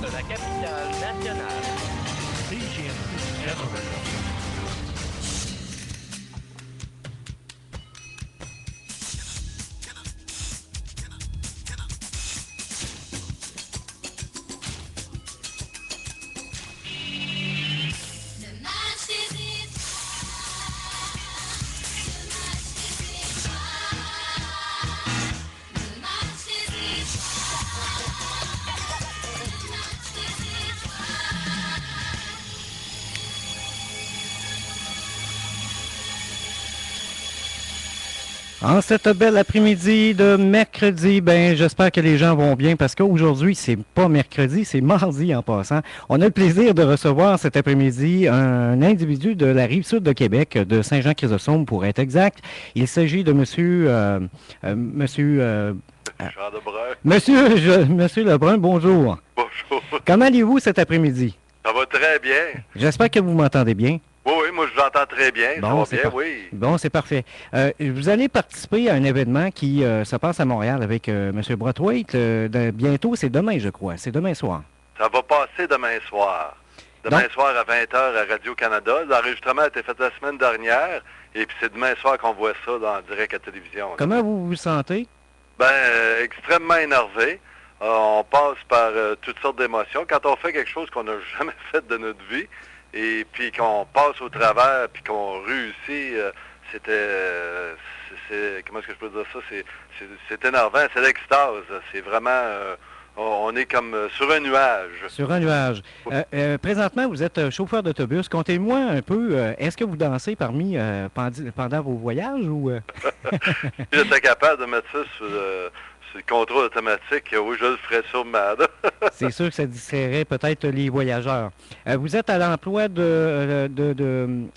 de la capitale nationale. CGMD Generator. En cette belle après-midi de mercredi, ben j'espère que les gens vont bien parce qu'aujourd'hui, c'est pas mercredi, c'est mardi en passant. On a le plaisir de recevoir cet après-midi un individu de la Rive-Sud de Québec, de Saint-Jean-Chrysostome pour être exact. Il s'agit de Jean Lebrun. Monsieur Lebrun, bonjour. Bonjour. Comment allez-vous cet après-midi? Ça va très bien. J'espère que vous m'entendez bien. Oui, moi je vous entends très bien. Bon, ça va bien, oui. Bon, c'est parfait. Vous allez participer à un événement qui se passe à Montréal avec M. Brathwaite. Bientôt, c'est demain, je crois. C'est demain soir. Ça va passer demain soir. Demain soir à 20h à Radio-Canada. L'enregistrement a été fait la semaine dernière. Et puis c'est demain soir qu'on voit ça en direct à la télévision. Là. Comment vous vous sentez? Extrêmement énervé. On passe par toutes sortes d'émotions. Quand on fait quelque chose qu'on n'a jamais fait de notre vie, et puis qu'on passe au travers, puis qu'on réussit, comment est-ce que je peux dire ça? C'est énervant, c'est l'extase. C'est vraiment, on est comme sur un nuage. Sur un nuage. Présentement, vous êtes chauffeur d'autobus. Contez-moi un peu, est-ce que vous dansez pendant vos voyages ou... J'étais capable de mettre ça sur le contrôle automatique. Oui, je le ferais sûrement. C'est sûr que ça distrairait peut-être les voyageurs. Vous êtes à l'emploi de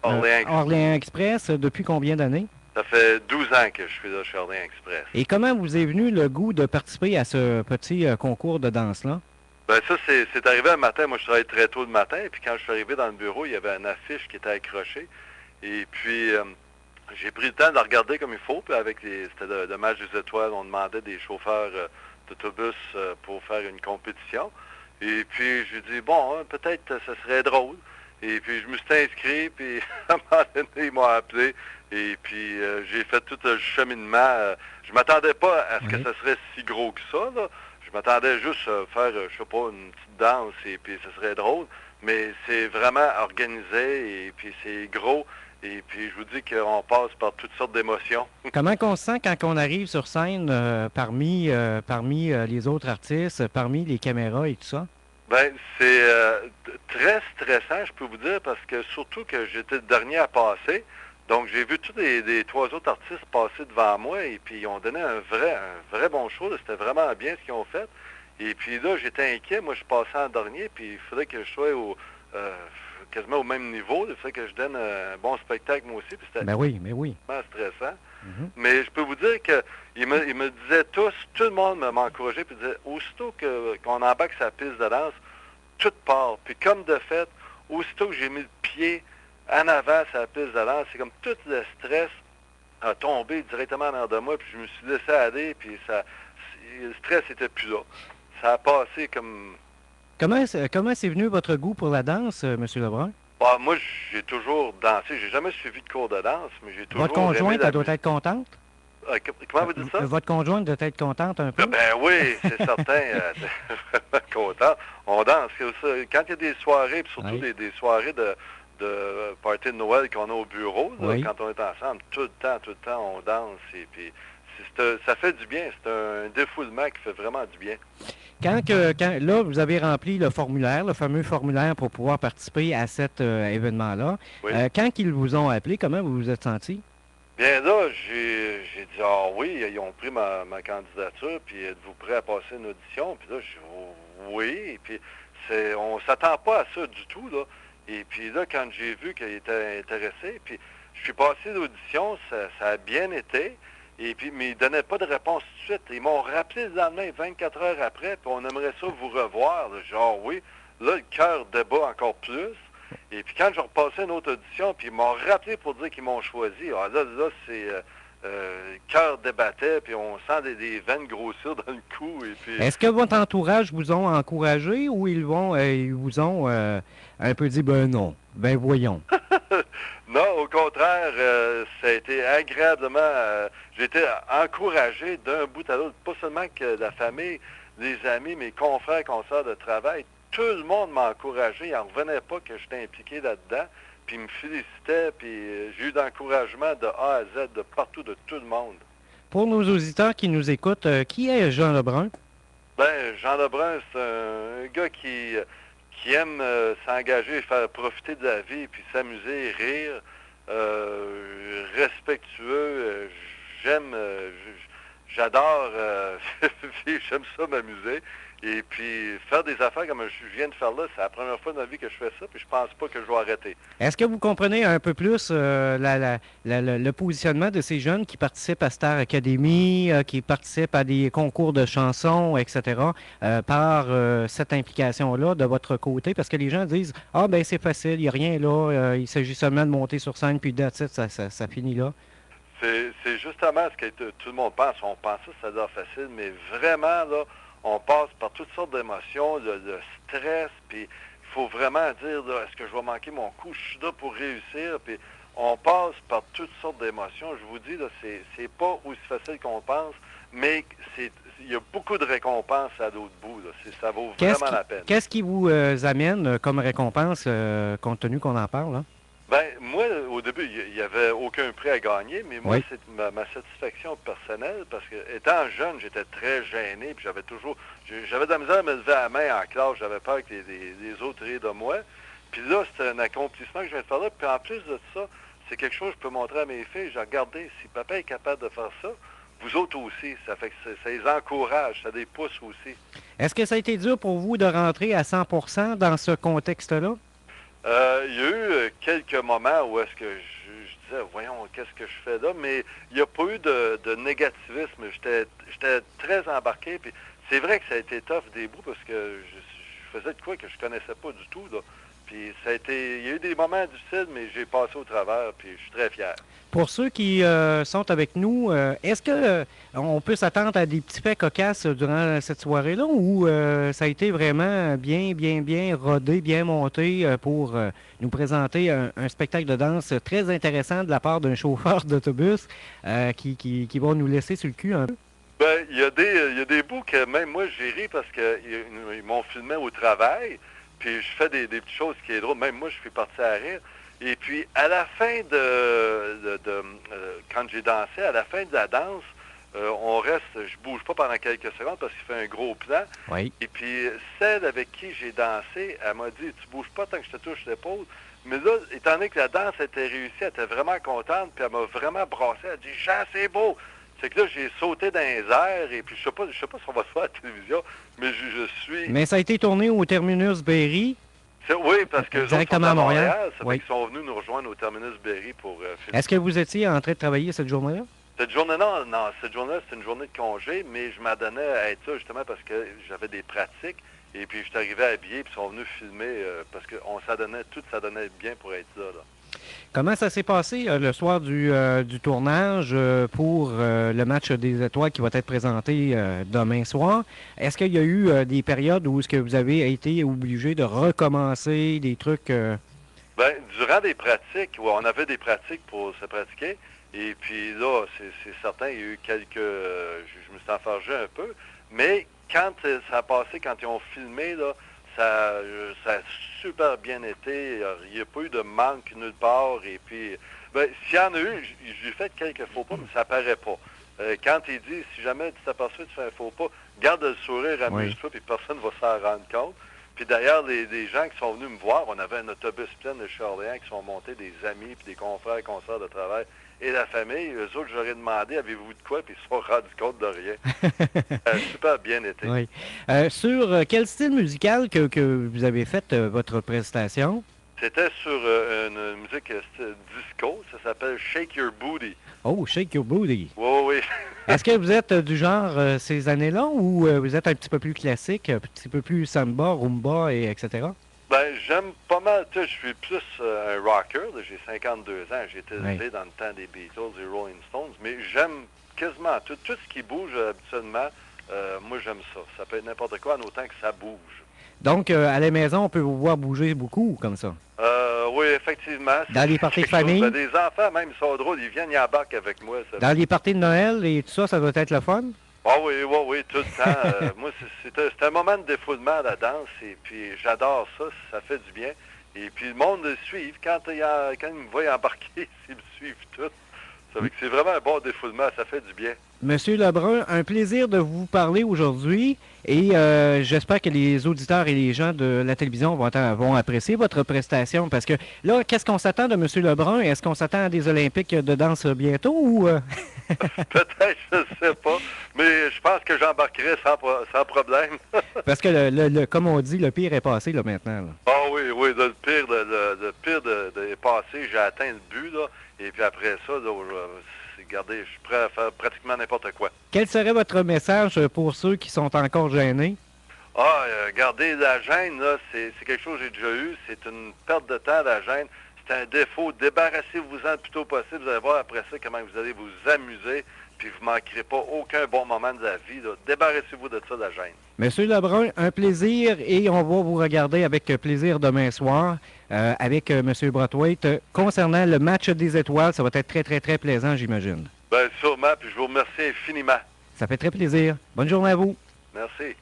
Orléans Express depuis combien d'années? Ça fait 12 ans que je suis là chez Orléans Express. Et comment vous est venu le goût de participer à ce petit concours de danse-là? Ben ça, c'est arrivé un matin. Moi, je travaille très tôt le matin. Et puis quand je suis arrivé dans le bureau, il y avait une affiche qui était accrochée. Et puis... j'ai pris le temps de la regarder comme il faut, puis c'était le match des étoiles, on demandait des chauffeurs d'autobus pour faire une compétition. Et puis j'ai dit, bon, peut-être ça serait drôle. Et puis je me suis inscrit, puis à un moment donné, ils m'ont appelé. Et puis j'ai fait tout le cheminement. Je m'attendais pas à ce que ça serait si gros que ça, là. Je m'attendais juste à faire, je sais pas, une petite danse, et puis ça serait drôle. Mais c'est vraiment organisé, et puis c'est gros. Et puis, je vous dis qu'on passe par toutes sortes d'émotions. Comment on se sent quand on arrive sur scène parmi les autres artistes, parmi les caméras et tout ça? Ben, c'est très stressant, je peux vous dire, parce que surtout que j'étais le dernier à passer. Donc, j'ai vu tous les trois autres artistes passer devant moi, et puis ils ont donné un vrai bon show. C'était vraiment bien ce qu'ils ont fait. Et puis là, j'étais inquiet. Moi, je passais en dernier, puis il faudrait que je sois quasiment au même niveau. Il fallait que je donne un bon spectacle moi aussi. Puis c'était vraiment stressant. Mais je peux vous dire qu'ils me disaient tous, tout le monde m'encourageait, puis disait, aussitôt qu'on embarque sa piste de danse, tout part. Puis comme de fait, aussitôt que j'ai mis le pied en avant sur la piste de danse, c'est comme tout le stress a tombé directement en arrière de moi, puis je me suis laissé aller, puis le stress n'était plus là. Ça a passé comme... Comment c'est venu votre goût pour la danse, M. Lebrun? Moi, j'ai toujours dansé. J'ai jamais suivi de cours de danse, mais j'ai toujours Votre conjointe, elle doit être contente? Comment vous dites ça? Votre conjointe doit être contente un peu? Ben oui, c'est certain. Vraiment content. On danse. Quand il y a des soirées, puis surtout des soirées de party de Noël qu'on a au bureau, là, quand on est ensemble, tout le temps, on danse. Et puis, ça fait du bien. C'est un défoulement qui fait vraiment du bien. Quand là, vous avez rempli le formulaire, le fameux formulaire pour pouvoir participer à cet événement-là, quand ils vous ont appelé, comment vous vous êtes senti? Bien là, j'ai dit, oui, ils ont pris ma candidature, puis êtes-vous prêt à passer une audition? Puis là, j'ai dit, oui, et puis on s'attend pas à ça du tout, là. Et puis là, quand j'ai vu qu'ils étaient intéressés, puis je suis passé l'audition, ça a bien été. Et puis, mais ils ne donnaient pas de réponse tout de suite. Ils m'ont rappelé le lendemain, 24 heures après, puis on aimerait ça vous revoir. Là. Genre, oui. Là, le cœur débat encore plus. Et puis, quand je repassais une autre audition, puis ils m'ont rappelé pour dire qu'ils m'ont choisi. Alors là, le cœur débattait, puis on sent des veines grossir dans le cou. Et puis, Est-ce que votre entourage vous ont encouragé ou ils vous ont un peu dit, ben non, ben voyons. non, au contraire, ça a été agréablement... j'ai été encouragé d'un bout à l'autre, pas seulement que la famille, les amis, mes confrères, consoeurs de travail, tout le monde m'a encouragé. Ils n'en revenaient pas que j'étais impliqué là-dedans, puis ils me félicitaient, puis j'ai eu d'encouragement de A à Z, de partout, de tout le monde. Pour nos auditeurs qui nous écoutent, qui est Jean Lebrun? Ben, Jean Lebrun, c'est un gars qui aime s'engager, faire profiter de la vie, puis s'amuser, rire, respectueux. J'adore, j'aime ça m'amuser. Et puis, faire des affaires comme je viens de faire là, c'est la première fois de ma vie que je fais ça, puis je pense pas que je vais arrêter. Est-ce que vous comprenez un peu plus le positionnement de ces jeunes qui participent à Star Academy, qui participent à des concours de chansons, etc., par cette implication-là de votre côté? Parce que les gens disent « Ah, ben c'est facile, il n'y a rien là, il s'agit seulement de monter sur scène, puis that's it, ça finit là. » C'est justement ce que tout le monde pense. On pense ça, ça a l'air facile, mais vraiment, là, on passe par toutes sortes d'émotions, de stress, puis il faut vraiment dire, là, est-ce que je vais manquer mon coup? Je suis là pour réussir, puis on passe par toutes sortes d'émotions. Je vous dis, là, c'est pas aussi facile qu'on pense, mais il y a beaucoup de récompenses à l'autre bout. Là. Ça vaut vraiment la peine. Qu'est-ce qui vous amène comme récompense, compte tenu qu'on en parle, là? Ben, moi, au début, il n'y avait aucun prix à gagner, mais moi, oui. c'est ma satisfaction personnelle, parce que étant jeune, j'étais très gêné, puis j'avais de la misère à me lever à la main en classe, j'avais peur que les autres rient de moi. Puis là, c'est un accomplissement que je viens de faire là, puis en plus de ça, c'est quelque chose que je peux montrer à mes filles. J'ai regardé, si papa est capable de faire ça, vous autres aussi. Ça fait que ça les encourage, ça les pousse aussi. Est-ce que ça a été dur pour vous de rentrer à 100% dans ce contexte-là? Il y a eu quelques moments où est-ce que je disais, voyons, qu'est-ce que je fais là, mais il n'y a pas eu de négativisme. J'étais très embarqué, puis c'est vrai que ça a été tough des bouts parce que je faisais de quoi que je connaissais pas du tout, là. Puis il y a eu des moments difficiles, mais j'ai passé au travers, puis je suis très fier. Pour ceux qui sont avec nous, est-ce que on peut s'attendre à des petits faits cocasses durant cette soirée-là ou ça a été vraiment bien rodé, bien monté pour nous présenter un spectacle de danse très intéressant de la part d'un chauffeur d'autobus qui va nous laisser sur le cul un peu? Ben, il y a des bouts que même moi j'ai ri parce qu'ils m'ont filmé au travail, puis je fais des petites choses qui est drôle. Même moi, je suis parti à rire. Et puis, à la fin quand j'ai dansé, à la fin de la danse, on reste, je bouge pas pendant quelques secondes parce qu'il fait un gros plan. Oui. Et puis, celle avec qui j'ai dansé, elle m'a dit, tu bouges pas tant que je te touche l'épaule. Mais là, étant donné que la danse était réussie, elle était vraiment contente, puis elle m'a vraiment brassé. Elle a dit, Jean, c'est beau! C'est que là, j'ai sauté dans les airs, et puis je sais pas si on va se voir à la télévision, mais je suis... Mais ça a été tourné au terminus Berry. Oui, parce que directement à Montréal. Ça fait qu'ils sont venus nous rejoindre au terminus Berry pour filmer. Est-ce que vous étiez en train de travailler cette journée-là? Cette journée-là, non, cette journée-là, c'était une journée de congé, mais je m'adonnais à être ça justement parce que j'avais des pratiques. Et puis, je suis arrivé habillé, puis ils sont venus filmer parce qu'on s'adonnait, tout s'adonnait bien pour être là. Comment ça s'est passé le soir du tournage pour le match des étoiles qui va être présenté demain soir? Est-ce qu'il y a eu des périodes où est-ce que vous avez été obligé de recommencer des trucs? Bien, durant des pratiques, on avait des pratiques pour se pratiquer. Et puis là, c'est certain, il y a eu quelques... je me suis enfargé un peu. Mais quand ça a passé, quand ils ont filmé, là, ça a super bien été. Il n'y a pas eu de manque nulle part. Et puis, ben, s'il y en a eu, j'ai fait quelques faux pas, mais ça paraît pas. Quand il dit, si jamais tu t'aperçois que tu fais un faux pas, garde le sourire, amuse-toi, puis personne ne va s'en rendre compte. Puis d'ailleurs, les gens qui sont venus me voir, on avait un autobus plein de chez Orléans qui sont montés, des amis, puis des confrères, consoeurs de travail, et la famille. Eux autres, j'aurais demandé, avez-vous de quoi? Puis ils se sont rendus compte de rien. Super bien été. Oui. Sur quel style musical que vous avez fait votre prestation? C'était sur une musique disco. Ça s'appelle Shake Your Booty. Oh, Shake Your Booty. Oui. Est-ce que vous êtes du genre ces années-là ou vous êtes un petit peu plus classique, un petit peu plus samba, rumba, etc.? Ben, Ben, j'aime pas mal, tu sais, je suis plus un rocker, là, j'ai 52 ans, j'ai été élevé dans le temps des Beatles et Rolling Stones, mais j'aime quasiment tout ce qui bouge habituellement, moi j'aime ça. Ça peut être n'importe quoi, en autant que ça bouge. Donc, à la maison, on peut vous voir bouger beaucoup comme ça. Oui, effectivement. Dans les parties de quelque chose. famille? Ben, des enfants, même, ils sont drôles, ils viennent, ils embarquent avec moi. Ça. Dans les parties de Noël et tout ça, ça doit être le fun? Ah oui, tout le temps. Moi, c'est un moment de défoulement, la danse, et puis j'adore ça, ça fait du bien. Et puis le monde le suit. Quand ils me voient embarquer, ils me suivent tous. Ça fait que c'est vraiment un bon défoulement, ça fait du bien. Monsieur Lebrun, un plaisir de vous parler aujourd'hui et j'espère que les auditeurs et les gens de la télévision vont apprécier votre prestation parce que là, qu'est-ce qu'on s'attend de Monsieur Lebrun? Est-ce qu'on s'attend à des Olympiques de danse bientôt ou... Peut-être, je ne sais pas, mais je pense que j'embarquerai sans problème. Parce que, comme on dit, le pire est passé là maintenant. Là. Ah oui, le pire est passé, j'ai atteint le but, là, et puis après ça, là, regardez, je suis prêt à faire pratiquement n'importe quoi. Quel serait votre message pour ceux qui sont encore gênés? Regardez, la gêne, là, c'est quelque chose que j'ai déjà eu. C'est une perte de temps, la gêne. C'est un défaut. Débarrassez-vous-en le plus tôt possible. Vous allez voir après ça comment vous allez vous amuser. Puis vous ne manquerez pas aucun bon moment de la vie. Là. Débarrassez-vous de ça, la gêne. Monsieur Lebrun, un plaisir et on va vous regarder avec plaisir demain soir avec Monsieur Brathwaite. Concernant le match des étoiles, ça va être très, très, très plaisant, j'imagine. Bien, sûrement. Puis je vous remercie infiniment. Ça fait très plaisir. Bonne journée à vous. Merci.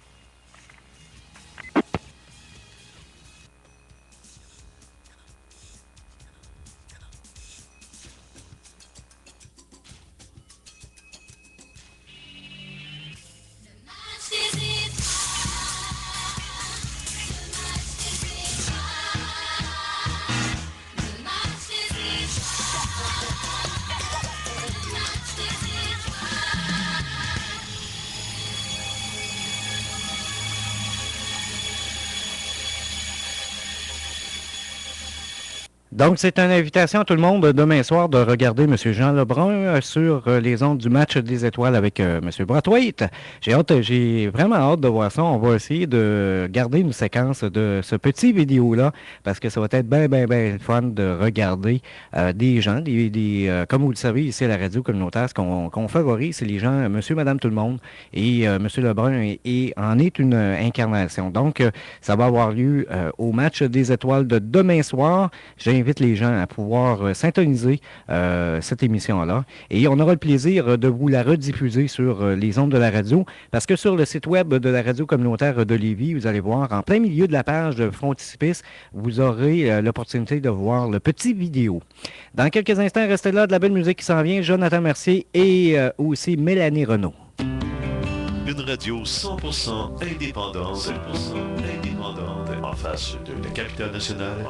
Donc, c'est une invitation à tout le monde demain soir de regarder M. Jean Lebrun sur les ondes du match des étoiles avec M. Brathwaite. J'ai vraiment hâte de voir ça. On va essayer de garder une séquence de ce petit vidéo-là parce que ça va être bien fun de regarder des gens, comme vous le savez, ici à la radio communautaire, ce qu'on favorise, c'est les gens, monsieur, madame, tout le monde. Et M. Lebrun en est une incarnation. Donc, ça va avoir lieu au match des étoiles de demain soir. J'invite les gens à pouvoir syntoniser cette émission-là. Et on aura le plaisir de vous la rediffuser sur les ondes de la radio, parce que sur le site web de la radio communautaire de Lévis, vous allez voir, en plein milieu de la page de Frontispice, vous aurez l'opportunité de voir le petit vidéo. Dans quelques instants, restez là, de la belle musique qui s'en vient. Jonathan Mercier et aussi Mélanie Renaud. Une radio 100% indépendante, en face de la capitale nationale,